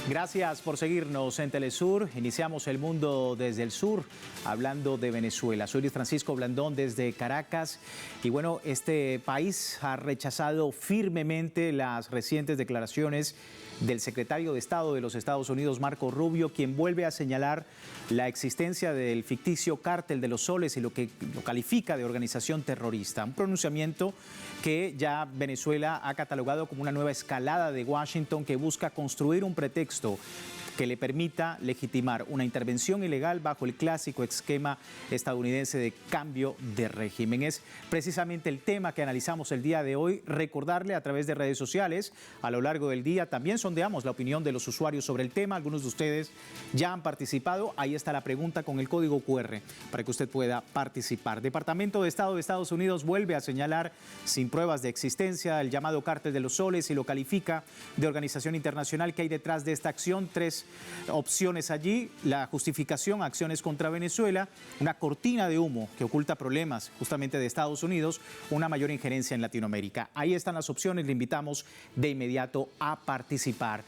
Gracias por seguirnos en Telesur. Iniciamos el mundo desde el sur, hablando de Venezuela. Soy Luis Francisco Blandón desde Caracas. Y bueno, este país ha rechazado firmemente las recientes declaraciones del secretario de Estado de los Estados Unidos, Marco Rubio, quien vuelve a señalar la existencia del ficticio Cártel de los Soles y lo que lo califica de organización terrorista. Un pronunciamiento que ya Venezuela ha catalogado como una nueva escalada de Washington que busca construir un pretexto que le permita legitimar una intervención ilegal bajo el clásico esquema estadounidense de cambio de régimen. Es precisamente el tema que analizamos el día de hoy. Recordarle a través de redes sociales, a lo largo del día, también sondeamos la opinión de los usuarios sobre el tema. Algunos de ustedes ya han participado. Ahí está la pregunta con el código QR para que usted pueda participar. Departamento de Estado de Estados Unidos vuelve a señalar sin pruebas de existencia el llamado Cártel de los Soles y lo califica de organización internacional. ¿Qué hay detrás de esta acción? Tres opciones allí: la justificación, acciones contra Venezuela, una cortina de humo que oculta problemas justamente de Estados Unidos, una mayor injerencia en Latinoamérica. Ahí están las opciones, le invitamos de inmediato a participar.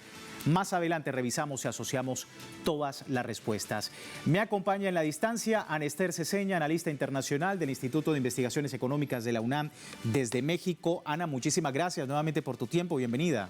Más adelante revisamos y asociamos todas las respuestas. Me acompaña en la distancia Ana Esther Ceseña, analista internacional del Instituto de Investigaciones Económicas de la UNAM desde México. Ana, muchísimas gracias nuevamente por tu tiempo, bienvenida.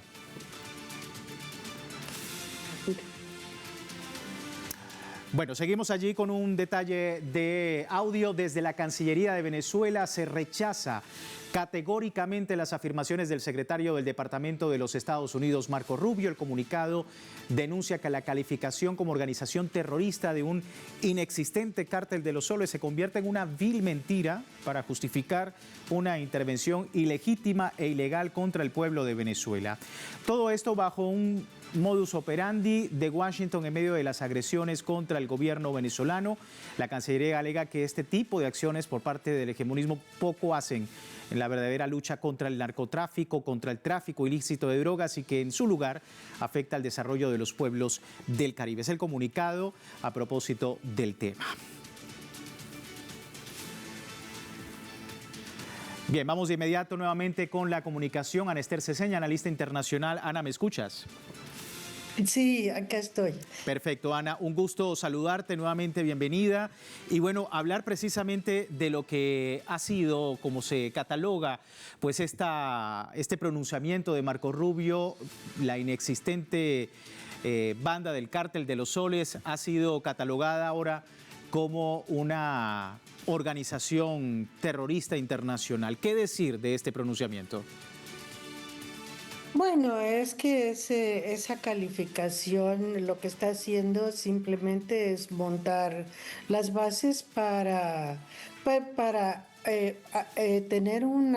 Bueno, seguimos allí con un detalle de audio. Desde la Cancillería de Venezuela se rechaza categóricamente las afirmaciones del secretario del Departamento de los Estados Unidos, Marco Rubio. El comunicado denuncia que la calificación como organización terrorista de un inexistente cártel de los Soles se convierte en una vil mentira para justificar una intervención ilegítima e ilegal contra el pueblo de Venezuela. Todo esto bajo un modus operandi de Washington en medio de las agresiones contra el gobierno venezolano. La Cancillería alega que este tipo de acciones por parte del hegemonismo poco hacen en la verdadera lucha contra el narcotráfico, contra el tráfico ilícito de drogas y que en su lugar afecta al desarrollo de los pueblos del Caribe. Es el comunicado a propósito del tema. Bien, vamos de inmediato nuevamente con la comunicación. Ana Esther Ceseña, analista internacional. Ana, ¿me escuchas? Sí, acá estoy. Perfecto, Ana, un gusto saludarte nuevamente, bienvenida. Y bueno, hablar precisamente de lo que ha sido, como se cataloga, pues este pronunciamiento de Marco Rubio, la inexistente banda del Cártel de los Soles ha sido catalogada ahora como una organización terrorista internacional. ¿Qué decir de este pronunciamiento? Bueno, es que esa calificación lo que está haciendo simplemente es montar las bases para tener un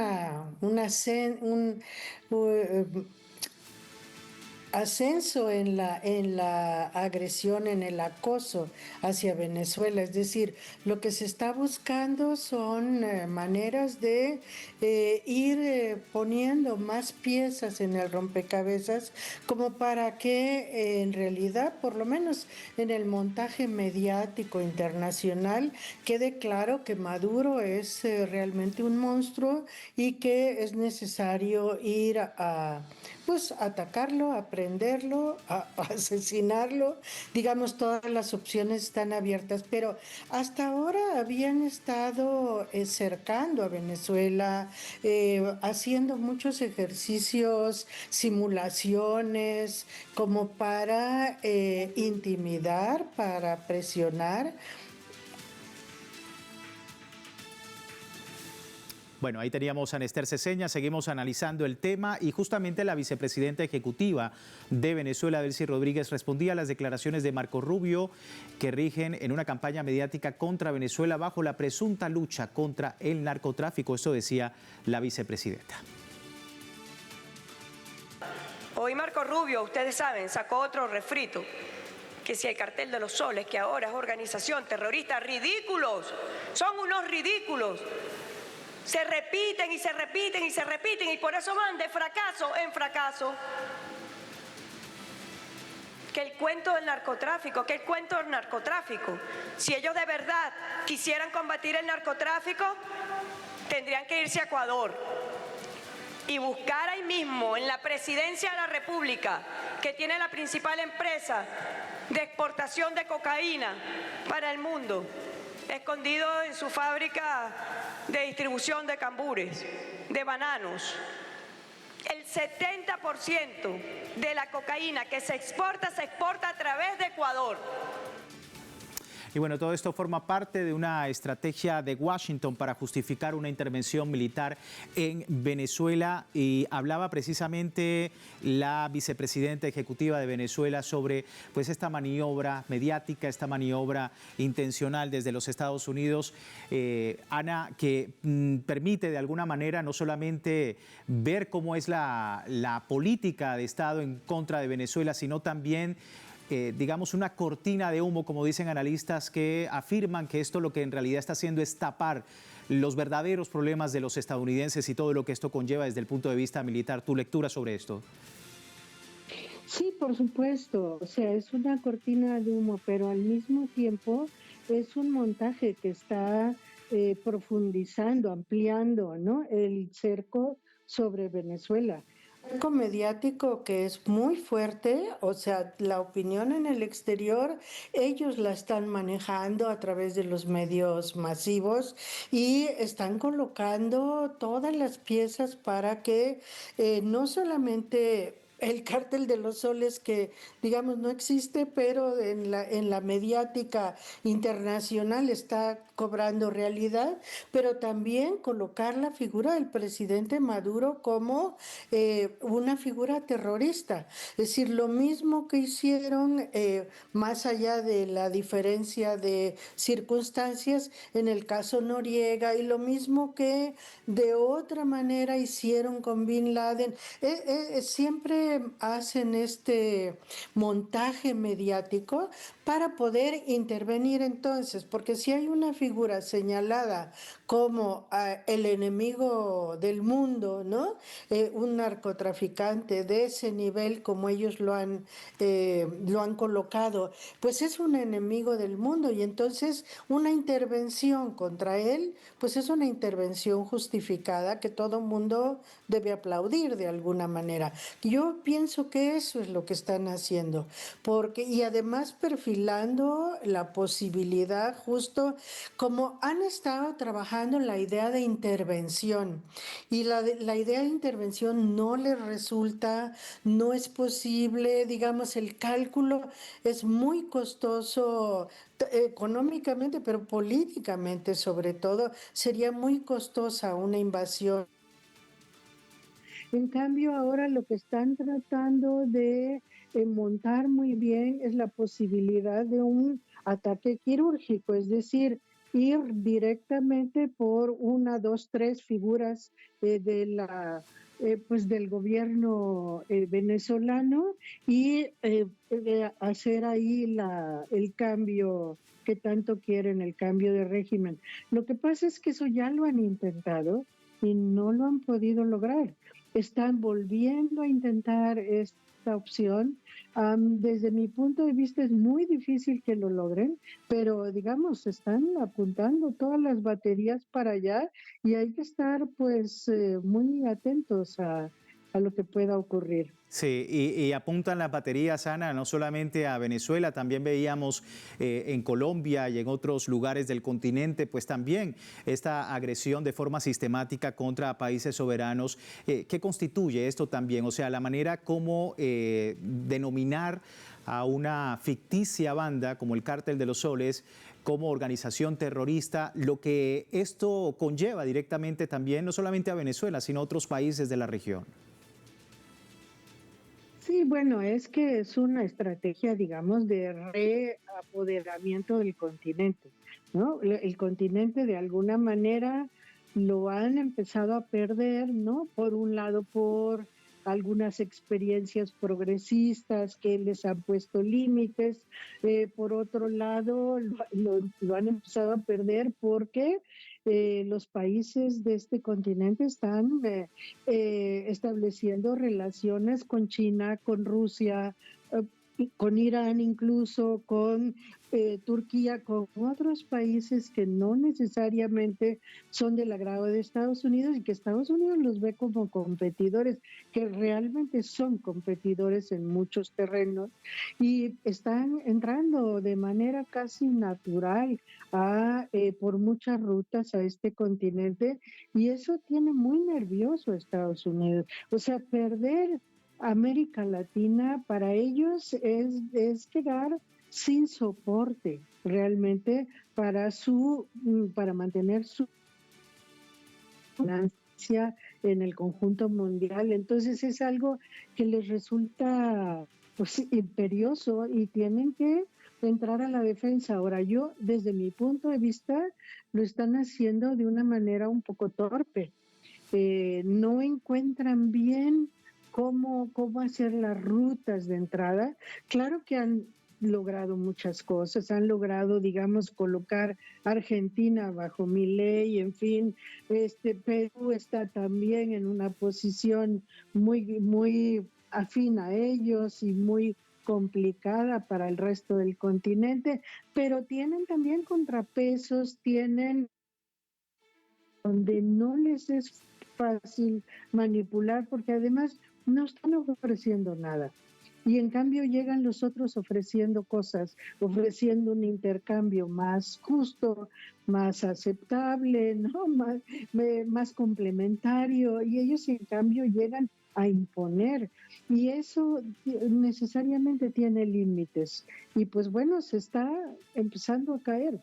ascenso en la agresión, en el acoso hacia Venezuela. Es decir, lo que se está buscando son maneras de ir poniendo más piezas en el rompecabezas como para que en realidad, por lo menos en el montaje mediático internacional, quede claro que Maduro es realmente un monstruo y que es necesario ir a atacarlo, a prenderlo, a asesinarlo. Digamos, todas las opciones están abiertas, pero hasta ahora habían estado cercando a Venezuela, haciendo muchos ejercicios, simulaciones, como para intimidar, para presionar. Bueno, ahí teníamos a Ana Esther Ceseña, seguimos analizando el tema y justamente la vicepresidenta ejecutiva de Venezuela, Delcy Rodríguez, respondía a las declaraciones de Marco Rubio que rigen en una campaña mediática contra Venezuela bajo la presunta lucha contra el narcotráfico. Eso decía la vicepresidenta. Hoy Marco Rubio, ustedes saben, sacó otro refrito, que si el Cartel de los Soles, que ahora es organización terrorista, ridículos, son unos ridículos. Se repiten y se repiten y se repiten y por eso van de fracaso en fracaso. Que el cuento del narcotráfico, si ellos de verdad quisieran combatir el narcotráfico, tendrían que irse a Ecuador y buscar ahí mismo en la presidencia de la República que que tiene la principal empresa de exportación de cocaína para el mundo, escondido en su fábrica de distribución de cambures, de bananos. El 70% de la cocaína que se exporta a través de Ecuador. Y bueno, todo esto forma parte de una estrategia de Washington para justificar una intervención militar en Venezuela. Y hablaba precisamente la vicepresidenta ejecutiva de Venezuela sobre pues esta maniobra mediática, esta maniobra intencional desde los Estados Unidos, Ana, que permite de alguna manera no solamente ver cómo es la política de Estado en contra de Venezuela, sino también digamos, una cortina de humo, como dicen analistas, que afirman que esto lo que en realidad está haciendo es tapar los verdaderos problemas de los estadounidenses y todo lo que esto conlleva desde el punto de vista militar. ¿Tu lectura sobre esto? Sí, por supuesto. O sea, es una cortina de humo, pero al mismo tiempo es un montaje que está profundizando, ampliando, ¿no?, el cerco sobre Venezuela. Cerco mediático que es muy fuerte, o sea, la opinión en el exterior, ellos la están manejando a través de los medios masivos y están colocando todas las piezas para que no solamente el cártel de los soles, que digamos no existe, pero en la mediática internacional está cobrando realidad, pero también colocar la figura del presidente Maduro como una figura terrorista. Es decir, lo mismo que hicieron, más allá de la diferencia de circunstancias, en el caso Noriega, y lo mismo que de otra manera hicieron con Bin Laden. Siempre hacen este montaje mediático para poder intervenir entonces, porque si hay una figura señalada como el enemigo del mundo, ¿no? Un narcotraficante de ese nivel como ellos lo han colocado, pues es un enemigo del mundo y entonces una intervención contra él, pues es una intervención justificada que todo mundo debe aplaudir de alguna manera. Yo pienso que eso es lo que están haciendo, porque y además perfilando la posibilidad, justo como han estado trabajando la idea de intervención y la idea de intervención no les resulta, no es posible, digamos, el cálculo es muy costoso económicamente, pero políticamente sobre todo, sería muy costosa una invasión. En cambio, ahora lo que están tratando de montar muy bien es la posibilidad de un ataque quirúrgico, es decir, ir directamente por una, dos, tres figuras pues del gobierno venezolano y hacer ahí el cambio que tanto quieren, el cambio de régimen. Lo que pasa es que eso ya lo han intentado y no lo han podido lograr. Están volviendo a intentar esta opción. Desde mi punto de vista es muy difícil que lo logren, pero digamos, están apuntando todas las baterías para allá y hay que estar pues muy atentos a lo que pueda ocurrir. Sí, y apuntan las baterías, Ana, no solamente a Venezuela, también veíamos en Colombia y en otros lugares del continente, pues también esta agresión de forma sistemática contra países soberanos. ¿Qué constituye esto también? O sea, la manera como denominar a una ficticia banda como el Cártel de los Soles como organización terrorista, lo que esto conlleva directamente también, no solamente a Venezuela, sino a otros países de la región. Sí, bueno, es que es una estrategia, digamos, de reapoderamiento del continente, ¿no? El continente de alguna manera lo han empezado a perder, ¿no? Por un lado, por algunas experiencias progresistas que les han puesto límites, por otro lado, lo han empezado a perder porque los países de este continente están estableciendo relaciones con China, con Rusia, con Irán incluso, con Turquía, con otros países que no necesariamente son del agrado de Estados Unidos y que Estados Unidos los ve como competidores, que realmente son competidores en muchos terrenos y están entrando de manera casi natural por muchas rutas a este continente y eso tiene muy nervioso a Estados Unidos. O sea, perder América Latina para ellos es quedar sin soporte realmente para mantener su ganancia en el conjunto mundial. Entonces es algo que les resulta pues imperioso y tienen que entrar a la defensa. Ahora yo, desde mi punto de vista, lo están haciendo de una manera un poco torpe. No encuentran bien cómo hacer las rutas de entrada. Claro que han logrado muchas cosas, han logrado, digamos, colocar a Argentina bajo Milei, en fin, Perú está también en una posición muy afín a ellos y muy complicada para el resto del continente, pero tienen también contrapesos, tienen donde no les es fácil manipular porque además no están ofreciendo nada. Y en cambio llegan los otros ofreciendo cosas, ofreciendo un intercambio más justo, más aceptable, ¿no? Más complementario, y ellos en cambio llegan a imponer. Y eso necesariamente tiene límites. Y pues bueno, se está empezando a caer.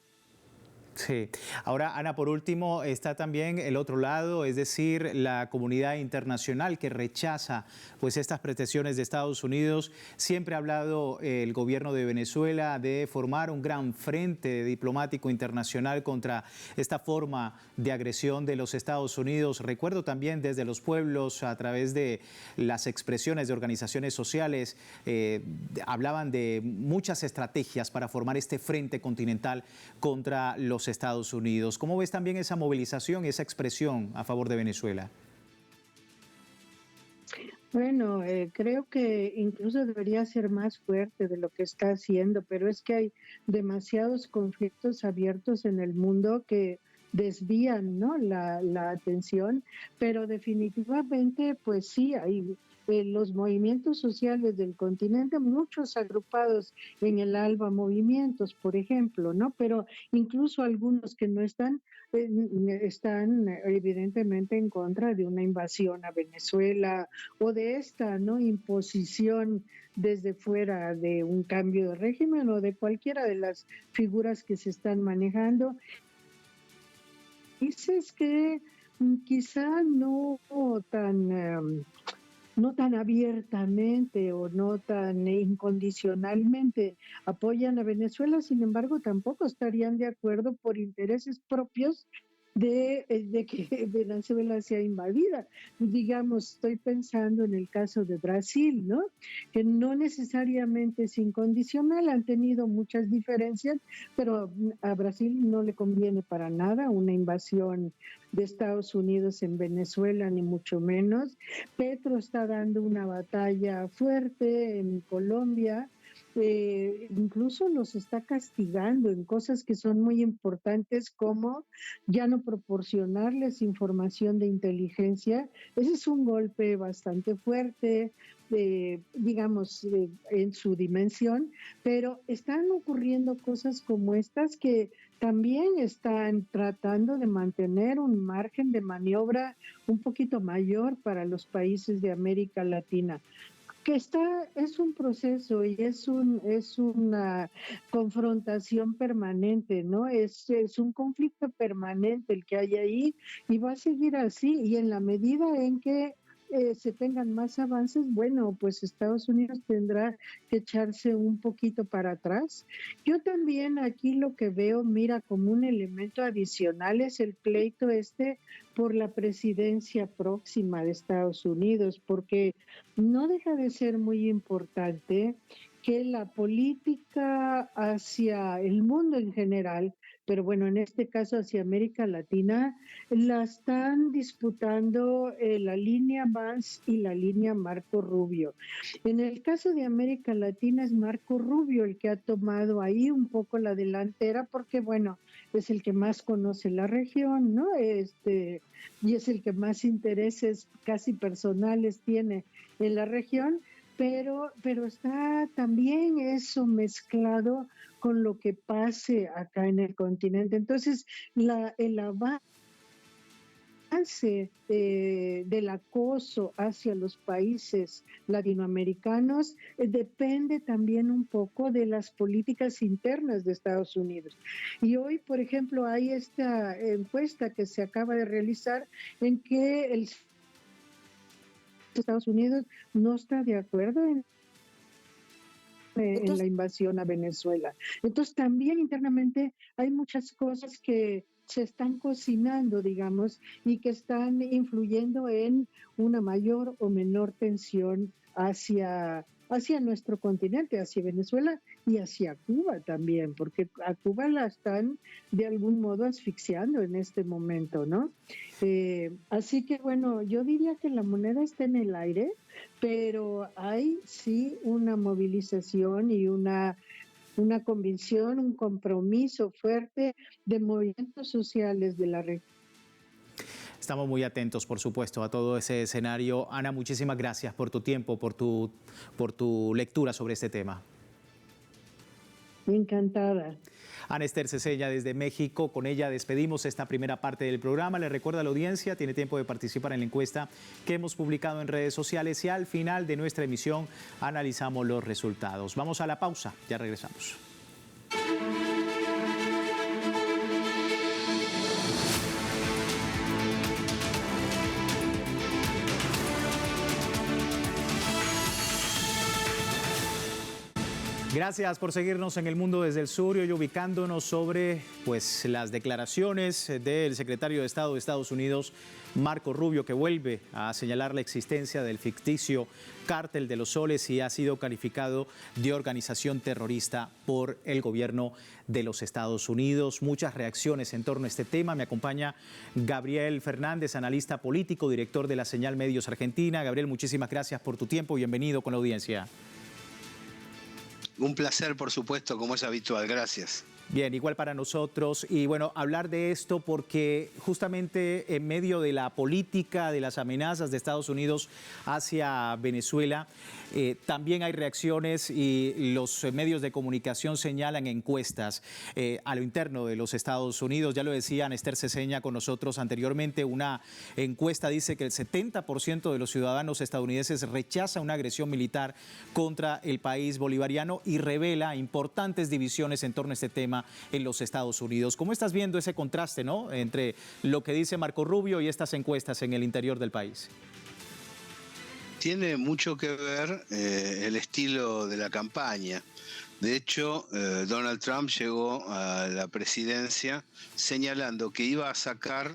Sí. Ahora, Ana, por último, está también el otro lado, es decir, la comunidad internacional que rechaza pues estas pretensiones de Estados Unidos. Siempre ha hablado el gobierno de Venezuela de formar un gran frente diplomático internacional contra esta forma de agresión de los Estados Unidos. Recuerdo también desde los pueblos, a través de las expresiones de organizaciones sociales, hablaban de muchas estrategias para formar este frente continental contra los Estados Unidos. ¿Cómo ves también esa movilización y esa expresión a favor de Venezuela? Bueno, creo que incluso debería ser más fuerte de lo que está haciendo, pero es que hay demasiados conflictos abiertos en el mundo que desvían, ¿no? la atención, pero definitivamente, pues sí, hay los movimientos sociales del continente, muchos agrupados en el ALBA Movimientos, por ejemplo, ¿no? Pero incluso algunos que no están evidentemente en contra de una invasión a Venezuela o de esta, ¿no? Imposición desde fuera de un cambio de régimen o de cualquiera de las figuras que se están manejando. Dices que quizá no tan abiertamente o no tan incondicionalmente apoyan a Venezuela, sin embargo, tampoco estarían de acuerdo por intereses propios de que Venezuela sea invadida. Digamos, estoy pensando en el caso de Brasil, ¿no? Que no necesariamente es incondicional, han tenido muchas diferencias, pero a Brasil no le conviene para nada una invasión de Estados Unidos en Venezuela, ni mucho menos. Petro está dando una batalla fuerte en Colombia, incluso los está castigando en cosas que son muy importantes como ya no proporcionarles información de inteligencia. Ese es un golpe bastante fuerte, digamos, en su dimensión, pero están ocurriendo cosas como estas que también están tratando de mantener un margen de maniobra un poquito mayor para los países de América Latina, que es un proceso y es una confrontación permanente, ¿no? Es un conflicto permanente el que hay ahí y va a seguir así, y en la medida en que se tengan más avances, bueno, pues Estados Unidos tendrá que echarse un poquito para atrás. Yo también aquí lo que veo, mira, como un elemento adicional es el pleito por la presidencia próxima de Estados Unidos, porque no deja de ser muy importante que la política hacia el mundo en general pero bueno, en este caso hacia América Latina, la están disputando la línea Vance y la línea Marco Rubio. En el caso de América Latina es Marco Rubio el que ha tomado ahí un poco la delantera, porque bueno, es el que más conoce la región, ¿no? Y es el que más intereses casi personales tiene en la región, pero está también eso mezclado con lo que pase acá en el continente. Entonces, el avance del acoso hacia los países latinoamericanos depende también un poco de las políticas internas de Estados Unidos. Y hoy, por ejemplo, hay esta encuesta que se acaba de realizar en que Estados Unidos no está de acuerdo en la invasión a Venezuela. Entonces también internamente hay muchas cosas que se están cocinando, digamos, y que están influyendo en una mayor o menor tensión hacia nuestro continente, hacia Venezuela y hacia Cuba también, porque a Cuba la están de algún modo asfixiando en este momento, ¿no? Así que bueno, yo diría que la moneda está en el aire, pero hay sí una movilización y una convicción, un compromiso fuerte de movimientos sociales de la región. Estamos muy atentos, por supuesto, a todo ese escenario. Ana, muchísimas gracias por tu tiempo, por tu lectura sobre este tema. Encantada. Ana Esther Ceseña desde México, con ella despedimos esta primera parte del programa. Le recuerdo a la audiencia, tiene tiempo de participar en la encuesta que hemos publicado en redes sociales y al final de nuestra emisión analizamos los resultados. Vamos a la pausa, ya regresamos. Gracias por seguirnos en El Mundo desde el Sur y hoy ubicándonos sobre las declaraciones del secretario de Estado de Estados Unidos, Marco Rubio, que vuelve a señalar la existencia del ficticio Cártel de los Soles y ha sido calificado de organización terrorista por el gobierno de los Estados Unidos. Muchas reacciones en torno a este tema. Me acompaña Gabriel Fernández, analista político, director de la Señal Medios Argentina. Gabriel, muchísimas gracias por tu tiempo. Bienvenido con la audiencia. Un placer, por supuesto, como es habitual. Gracias. Bien, igual para nosotros. Y bueno, hablar de esto porque justamente en medio de la política, de las amenazas de Estados Unidos hacia Venezuela, también hay reacciones y los medios de comunicación señalan encuestas a lo interno de los Estados Unidos. Ya lo decía Ana Esther Ceseña con nosotros anteriormente, una encuesta dice que el 70% de los ciudadanos estadounidenses rechaza una agresión militar contra el país bolivariano y revela importantes divisiones en torno a este tema en los Estados Unidos. ¿Cómo estás viendo ese contraste, ¿no?, entre lo que dice Marco Rubio y estas encuestas en el interior del país? Tiene mucho que ver el estilo de la campaña. De hecho, Donald Trump llegó a la presidencia señalando que iba a sacar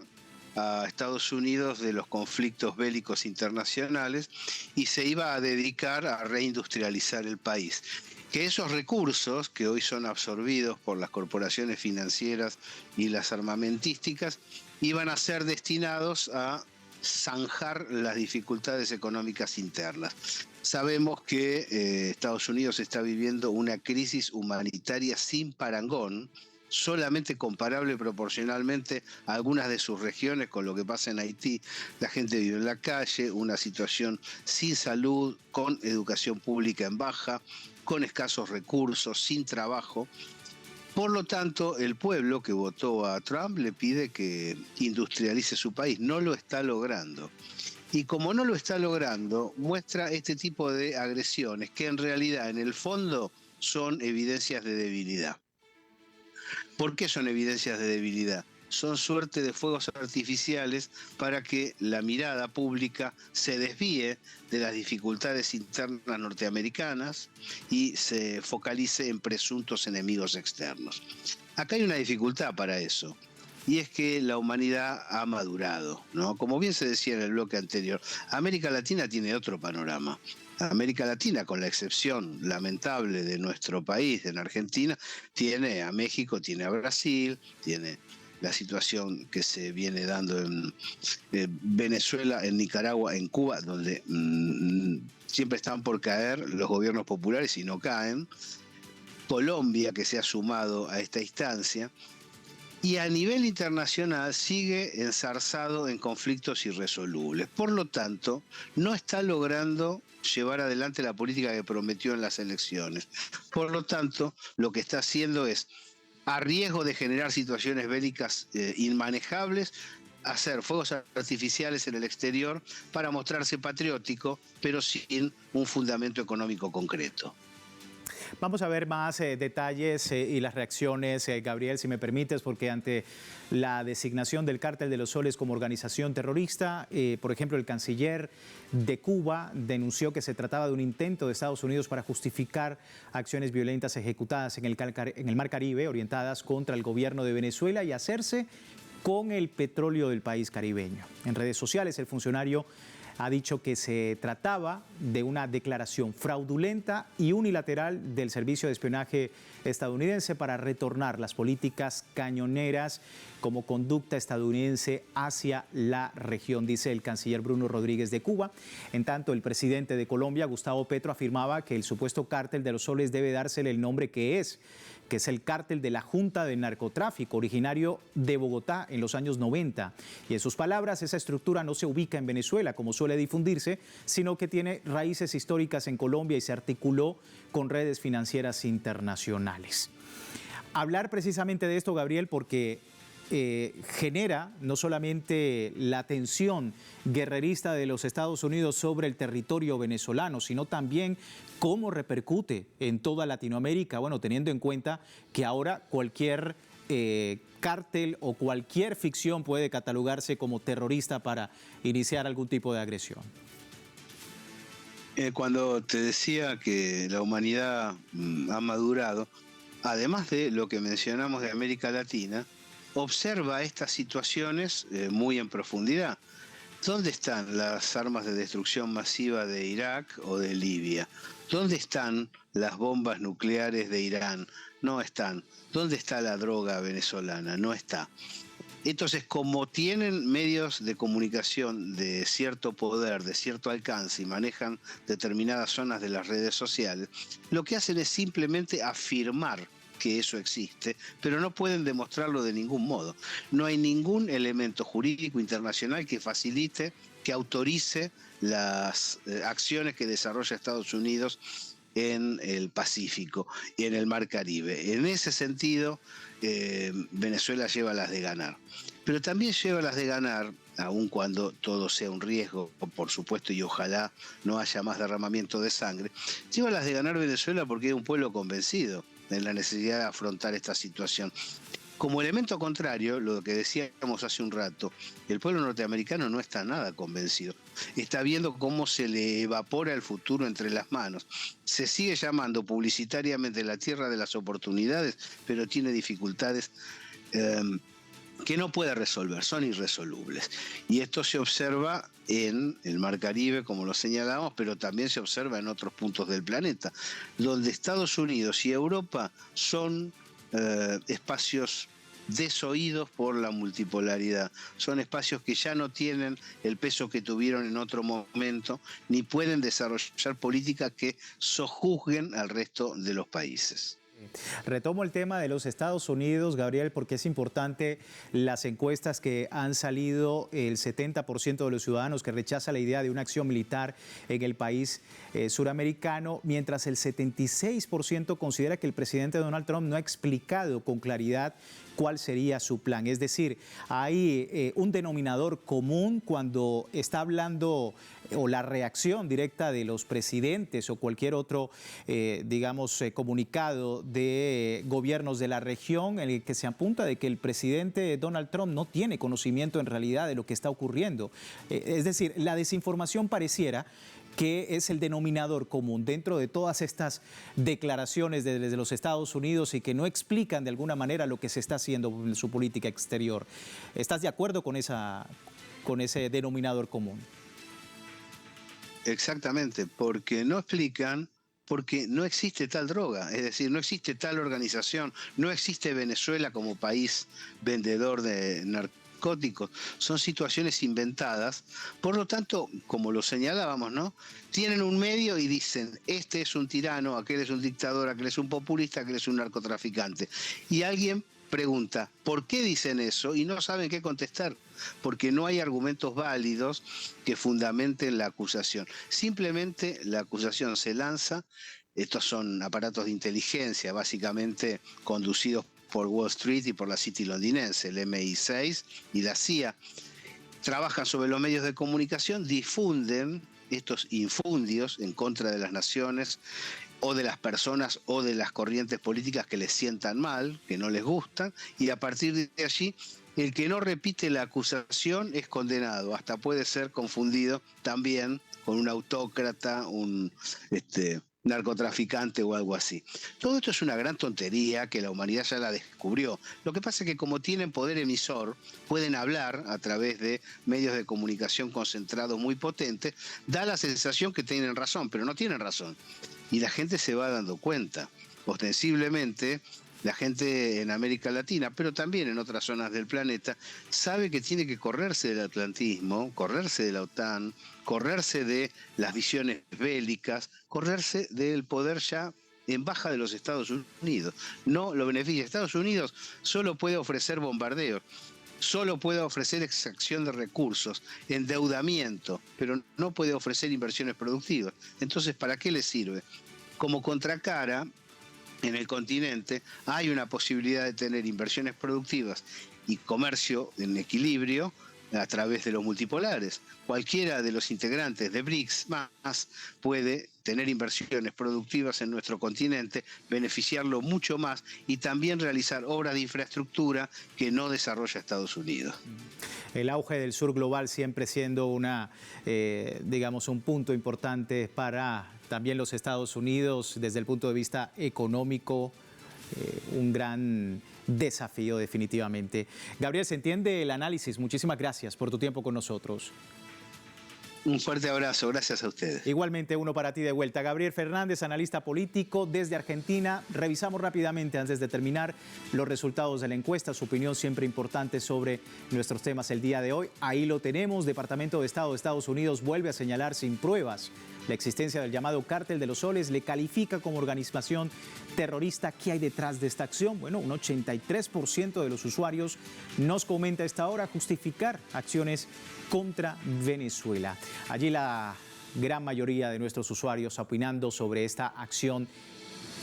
a Estados Unidos de los conflictos bélicos internacionales y se iba a dedicar a reindustrializar el país. Que esos recursos, que hoy son absorbidos por las corporaciones financieras y las armamentísticas, iban a ser destinados a zanjar las dificultades económicas internas. Sabemos que Estados Unidos está viviendo una crisis humanitaria sin parangón, solamente comparable proporcionalmente a algunas de sus regiones con lo que pasa en Haití. La gente vive en la calle, una situación sin salud, con educación pública en baja, con escasos recursos, sin trabajo. Por lo tanto, el pueblo que votó a Trump le pide que industrialice su país. No lo está logrando. Y como no lo está logrando, muestra este tipo de agresiones que en realidad, en el fondo, son evidencias de debilidad. ¿Por qué son evidencias de debilidad? Son suerte de fuegos artificiales para que la mirada pública se desvíe de las dificultades internas norteamericanas y se focalice en presuntos enemigos externos. Acá hay una dificultad para eso, y es que la humanidad ha madurado, ¿no? Como bien se decía en el bloque anterior, América Latina tiene otro panorama. América Latina, con la excepción lamentable de nuestro país, en Argentina, tiene a México, tiene a Brasil, tiene la situación que se viene dando en Venezuela, en Nicaragua, en Cuba, donde siempre están por caer los gobiernos populares y no caen. Colombia, que se ha sumado a esta instancia, y a nivel internacional sigue enzarzado en conflictos irresolubles. Por lo tanto, no está logrando llevar adelante la política que prometió en las elecciones. Por lo tanto, lo que está haciendo es, a riesgo de generar situaciones bélicas inmanejables, hacer fuegos artificiales en el exterior para mostrarse patriótico, pero sin un fundamento económico concreto. Vamos a ver más detalles y las reacciones, Gabriel, si me permites, porque ante la designación del Cártel de los Soles como organización terrorista, por ejemplo, el canciller de Cuba denunció que se trataba de un intento de Estados Unidos para justificar acciones violentas ejecutadas en el Mar Caribe, orientadas contra el gobierno de Venezuela y hacerse con el petróleo del país caribeño. En redes sociales, el funcionario ha dicho que se trataba de una declaración fraudulenta y unilateral del Servicio de Espionaje estadounidense para retornar las políticas cañoneras como conducta estadounidense hacia la región, dice el canciller Bruno Rodríguez de Cuba. En tanto, el presidente de Colombia, Gustavo Petro, afirmaba que el supuesto Cártel de los Soles debe dársele el nombre que es el Cártel de la Junta del Narcotráfico, originario de Bogotá en los años 90. Y en sus palabras, esa estructura no se ubica en Venezuela, como suele difundirse, sino que tiene raíces históricas en Colombia y se articuló con redes financieras internacionales. Hablar precisamente de esto, Gabriel, porque genera no solamente la tensión guerrerista de los Estados Unidos sobre el territorio venezolano, sino también cómo repercute en toda Latinoamérica, bueno, teniendo en cuenta que ahora cualquier cártel o cualquier ficción puede catalogarse como terrorista para iniciar algún tipo de agresión. Cuando te decía que la humanidad ha madurado, además de lo que mencionamos de América Latina, observa estas situaciones muy en profundidad. ¿Dónde están las armas de destrucción masiva de Irak o de Libia? ¿Dónde están las bombas nucleares de Irán? No están. ¿Dónde está la droga venezolana? No está. Entonces, como tienen medios de comunicación de cierto poder, de cierto alcance y manejan determinadas zonas de las redes sociales, lo que hacen es simplemente afirmar que eso existe, pero no pueden demostrarlo de ningún modo. No hay ningún elemento jurídico internacional que facilite, que autorice las acciones que desarrolla Estados Unidos en el Pacífico y en el Mar Caribe. En ese sentido, Venezuela lleva las de ganar. Pero también lleva las de ganar, aun cuando todo sea un riesgo, por supuesto, y ojalá no haya más derramamiento de sangre, lleva las de ganar Venezuela porque es un pueblo convencido en la necesidad de afrontar esta situación. Como elemento contrario, lo que decíamos hace un rato, el pueblo norteamericano no está nada convencido. Está viendo cómo se le evapora el futuro entre las manos. Se sigue llamando publicitariamente la tierra de las oportunidades, pero tiene dificultades que no puede resolver, son irresolubles. Y esto se observa en el Mar Caribe, como lo señalamos, pero también se observa en otros puntos del planeta, donde Estados Unidos y Europa son espacios desoídos por la multipolaridad. Son espacios que ya no tienen el peso que tuvieron en otro momento, ni pueden desarrollar políticas que sojuzguen al resto de los países. Retomo el tema de los Estados Unidos, Gabriel, porque es importante las encuestas que han salido, el 70% de los ciudadanos que rechaza la idea de una acción militar en el país suramericano, mientras el 76% considera que el presidente Donald Trump no ha explicado con claridad cuál sería su plan. Es decir, hay un denominador común cuando está hablando o la reacción directa de los presidentes o cualquier otro, comunicado de gobiernos de la región en el que se apunta de que el presidente Donald Trump no tiene conocimiento en realidad de lo que está ocurriendo. Es decir, la desinformación pareciera que es el denominador común dentro de todas estas declaraciones desde los Estados Unidos y que no explican de alguna manera lo que se está haciendo en su política exterior. ¿Estás de acuerdo con ese denominador común? exactamente, porque no explican, porque no existe tal droga, es decir, no existe tal organización, no existe Venezuela como país vendedor de narcóticos, son situaciones inventadas, por lo tanto, como lo señalábamos, ¿no? Tienen un medio y dicen, este es un tirano, aquel es un dictador, aquel es un populista, aquel es un narcotraficante. Y alguien pregunta, ¿por qué dicen eso? Y no saben qué contestar, porque no hay argumentos válidos que fundamenten la acusación. Simplemente la acusación se lanza, estos son aparatos de inteligencia, básicamente conducidos por Wall Street y por la City londinense, el MI6 y la CIA, trabajan sobre los medios de comunicación, difunden estos infundios en contra de las naciones, o de las personas o de las corrientes políticas que les sientan mal, que no les gustan, y a partir de allí el que no repite la acusación es condenado, hasta puede ser confundido también con un autócrata, un narcotraficante o algo así. Todo esto es una gran tontería que la humanidad ya la descubrió. Lo que pasa es que como tienen poder emisor, pueden hablar a través de medios de comunicación concentrados muy potentes, da la sensación que tienen razón, pero no tienen razón. Y la gente se va dando cuenta. Ostensiblemente, la gente en América Latina, pero también en otras zonas del planeta, sabe que tiene que correrse del atlantismo, correrse de la OTAN, correrse de las visiones bélicas, correrse del poder ya en baja de los Estados Unidos. No lo beneficia. Estados Unidos solo puede ofrecer bombardeos, solo puede ofrecer extracción de recursos, endeudamiento, pero no puede ofrecer inversiones productivas. Entonces, ¿para qué le sirve? Como contracara, en el continente hay una posibilidad de tener inversiones productivas y comercio en equilibrio a través de los multipolares. Cualquiera de los integrantes de BRICS más puede tener inversiones productivas en nuestro continente, beneficiarlo mucho más y también realizar obras de infraestructura que no desarrolla Estados Unidos. El auge del sur global siempre siendo un punto importante para también los Estados Unidos desde el punto de vista económico, un gran desafío definitivamente. Gabriel, se entiende el análisis. Muchísimas gracias por tu tiempo con nosotros. Un fuerte abrazo, gracias a ustedes. Igualmente uno para ti de vuelta. Gabriel Fernández, analista político desde Argentina. Revisamos rápidamente antes de terminar los resultados de la encuesta, su opinión siempre importante sobre nuestros temas el día de hoy. Ahí lo tenemos. Departamento de Estado de Estados Unidos vuelve a señalar sin pruebas la existencia del llamado Cártel de los Soles, le califica como organización terrorista. ¿Qué hay detrás de esta acción? Bueno, un 83% de los usuarios nos comenta a esta hora justificar acciones contra Venezuela. Allí la gran mayoría de nuestros usuarios opinando sobre esta acción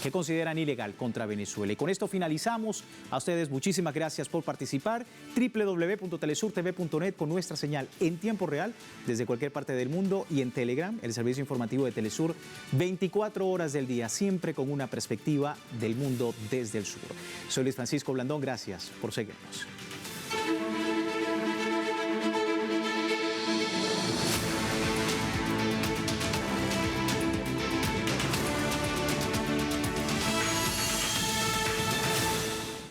que consideran ilegal contra Venezuela. Y con esto finalizamos. A ustedes muchísimas gracias por participar. www.telesurtv.net con nuestra señal en tiempo real desde cualquier parte del mundo y en Telegram, el servicio informativo de Telesur, 24 horas del día, siempre con una perspectiva del mundo desde el sur. Soy Luis Francisco Blandón, gracias por seguirnos.